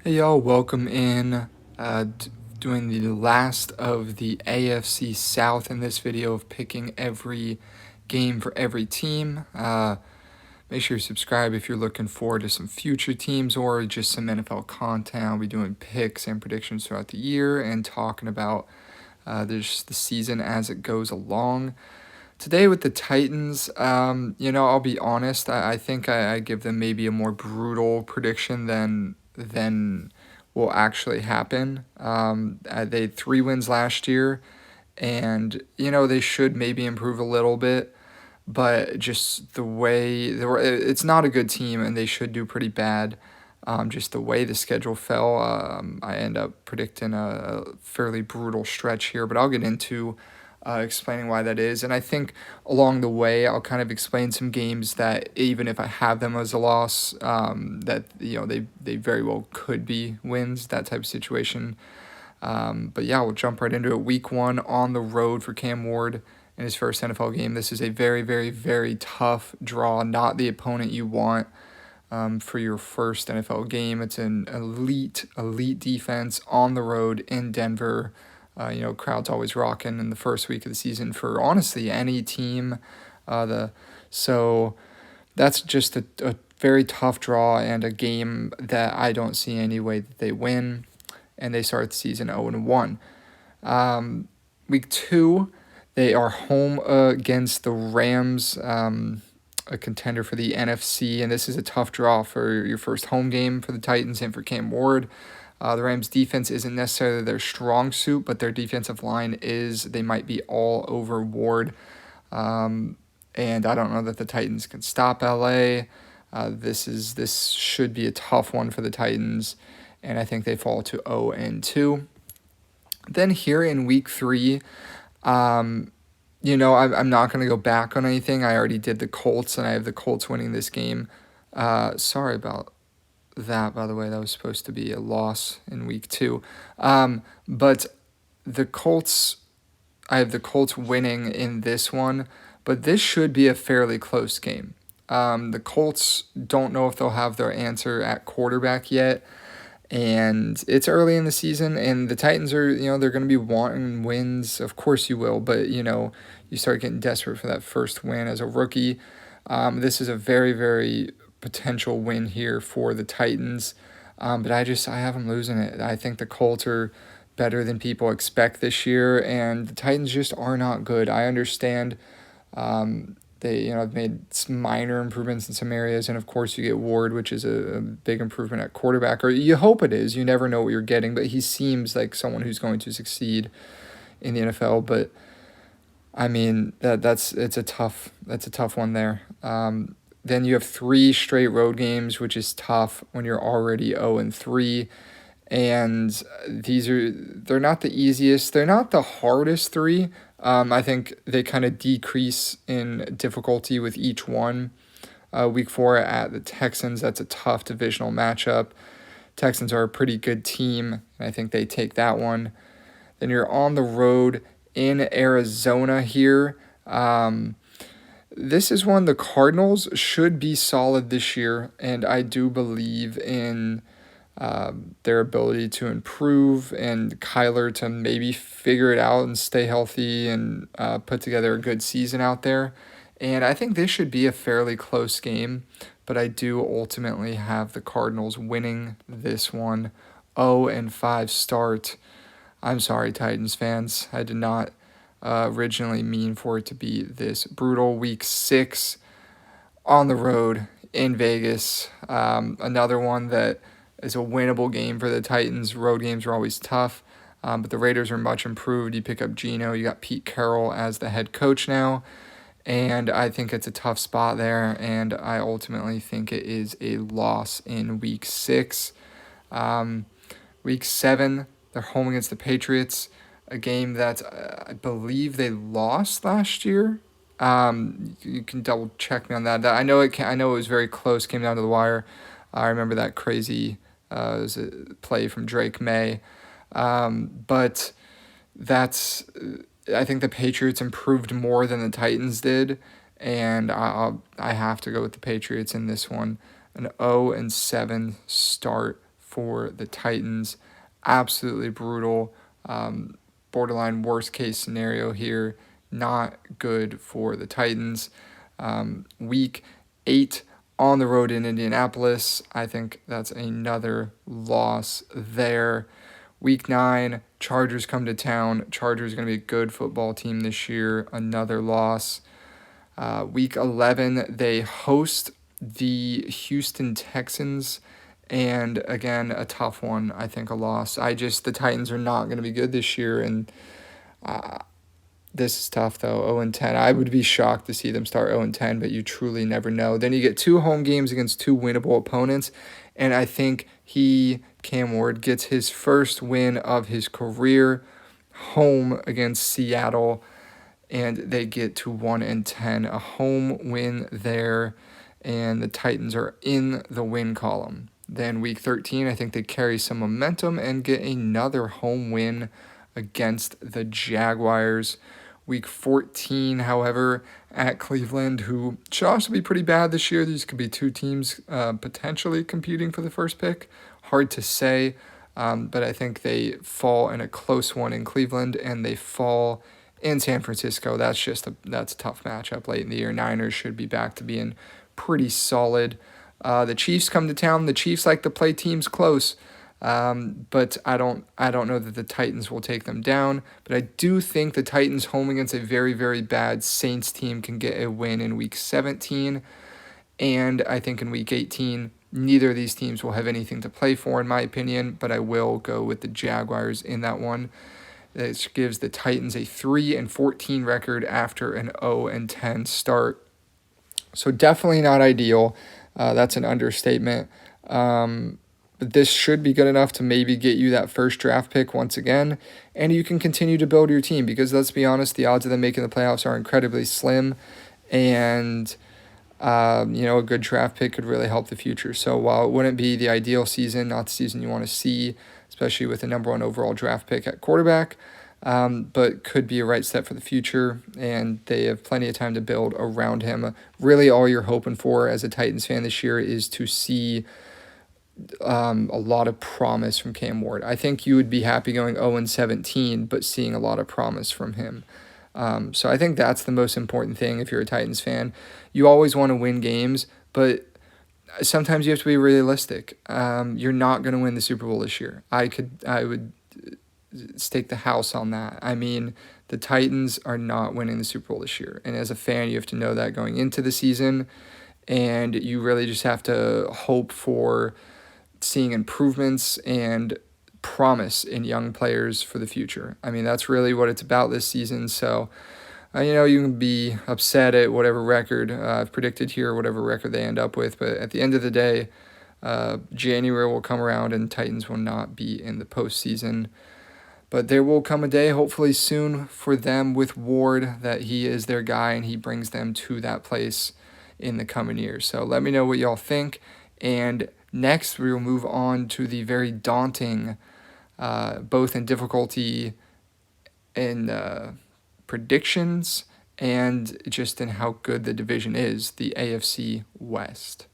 Hey y'all, welcome in. Doing the last of the AFC South in this video of picking every game for every team. Make sure you subscribe if you're looking forward to some future teams or just some NFL content. I'll be doing picks and predictions throughout the year and talking about the season as it goes along. Today with the Titans, I'll be honest. I think I give them maybe a more brutal prediction than will actually happen. They had 3 wins last year, and they should maybe improve a little bit, but just the way it's not a good team, and they should do pretty bad. Just the way the schedule fell, I end up predicting a fairly brutal stretch here, but I'll get into explaining why that is. And I think along the way, I'll kind of explain some games that even if I have them as a loss, that they very well could be wins, that type of situation. But yeah, we'll jump right into it. Week 1 on the road for Cam Ward in his first NFL game. This is a very, very, very tough draw, not the opponent you want. For your first NFL game, it's an elite defense on the road in Denver. Crowd's always rocking in the first week of the season for honestly any team. So that's just a very tough draw and a game that I don't see any way that they win, and they start the season 0-1. Week 2, they are home against the Rams, a contender for the NFC, and this is a tough draw for your first home game for the Titans and for Cam Ward. The Rams' defense isn't necessarily their strong suit, but their defensive line is. They might be all over Ward. And I don't know that the Titans can stop LA. This should be a tough one for the Titans, and I think they fall to 0-2. Then here in week 3, I'm not going to go back on anything. I already did the Colts, and I have the Colts winning this game. Sorry about that, by the way. That was supposed to be a loss in week 2. But the Colts, I have the Colts winning in this one, but this should be a fairly close game. The Colts don't know if they'll have their answer at quarterback yet, and it's early in the season, and the Titans are, they're going to be wanting wins. Of course you will, but, you start getting desperate for that first win as a rookie. This is a very, very potential win here for the Titans, but I have them losing it. I think the Colts are better than people expect this year, and the Titans just are not good. I understand they have made some minor improvements in some areas, and of course you get Ward, which is a big improvement at quarterback, or you hope it is. You never know what you're getting, but he seems like someone who's going to succeed in the NFL. But I mean that's a tough one there. Then you have 3 straight road games, which is tough when you're already 0-3. And they're not the easiest. They're not the hardest 3. I think they kind of decrease in difficulty with each one. Week 4 at the Texans, that's a tough divisional matchup. Texans are a pretty good team, and I think they take that one. Then you're on the road in Arizona here. This is one the Cardinals should be solid this year, and I do believe in their ability to improve and Kyler to maybe figure it out and stay healthy and put together a good season out there. And I think this should be a fairly close game, but I do ultimately have the Cardinals winning this one. 0-5 start. I'm sorry, Titans fans. I did not originally mean for it to be this brutal. Week 6 on the road in Vegas. Another one that is a winnable game for the Titans. Road games are always tough, but the Raiders are much improved. You pick up Geno. You got Pete Carroll as the head coach now, and I think it's a tough spot there, and I ultimately think it is a loss in Week 6. Week 7, they're home against the Patriots, a game that I believe they lost last year. You can double check me on that. I know it was very close. Came down to the wire. I remember that crazy it was a play from Drake May. But I think the Patriots improved more than the Titans did, and I have to go with the Patriots in this one. An 0-7 start for the Titans. Absolutely brutal. Borderline worst case scenario here. Not good for the Titans. Week 8 on the road in Indianapolis. I think that's another loss there. Week 9, Chargers come to town. Chargers going to be a good football team this year. Another loss. Week 11, they host the Houston Texans. And again, a tough one. I think a loss. The Titans are not going to be good this year. And this is tough, though. 0-10. I would be shocked to see them start 0-10, but you truly never know. Then you get 2 home games against 2 winnable opponents. And I think Cam Ward, gets his first win of his career home against Seattle. And they get to 1-10. A home win there. And the Titans are in the win column. Then week 13, I think they carry some momentum and get another home win against the Jaguars. Week 14, however, at Cleveland, who should also be pretty bad this year. These could be 2 teams potentially competing for the first pick. Hard to say, but I think they fall in a close one in Cleveland, and they fall in San Francisco. That's a tough matchup late in the year. Niners should be back to being pretty solid. The Chiefs come to town. The Chiefs like to play teams close, but I don't know that the Titans will take them down. But I do think the Titans home against a very, very bad Saints team can get a win in Week 17. And I think in Week 18, neither of these teams will have anything to play for, in my opinion, but I will go with the Jaguars in that one. This gives the Titans a 3-14 record after an 0-10 start. So definitely not ideal. That's an understatement. But this should be good enough to maybe get you that first draft pick once again, and you can continue to build your team, because let's be honest, the odds of them making the playoffs are incredibly slim, and a good draft pick could really help the future. So while it wouldn't be the ideal season, not the season you want to see, especially with the number 1 overall draft pick at quarterback, but could be a right step for the future, and they have plenty of time to build around him. Really, all you're hoping for as a Titans fan this year is to see a lot of promise from Cam Ward. I think you would be happy going 0-17, but seeing a lot of promise from him. So I think that's the most important thing if you're a Titans fan. You always want to win games, but sometimes you have to be realistic. You're not going to win the Super Bowl this year. I would stake the house on that. I mean, the Titans are not winning the Super Bowl this year. And as a fan, you have to know that going into the season. And you really just have to hope for seeing improvements and promise in young players for the future. I mean, that's really what it's about this season. So, you can be upset at whatever record I've predicted here, whatever record they end up with. But at the end of the day, January will come around and Titans will not be in the postseason. But there will come a day, hopefully soon, for them with Ward, that he is their guy and he brings them to that place in the coming years. So let me know what y'all think. And next, we will move on to the very daunting, both in difficulty in predictions and just in how good the division is, the AFC West.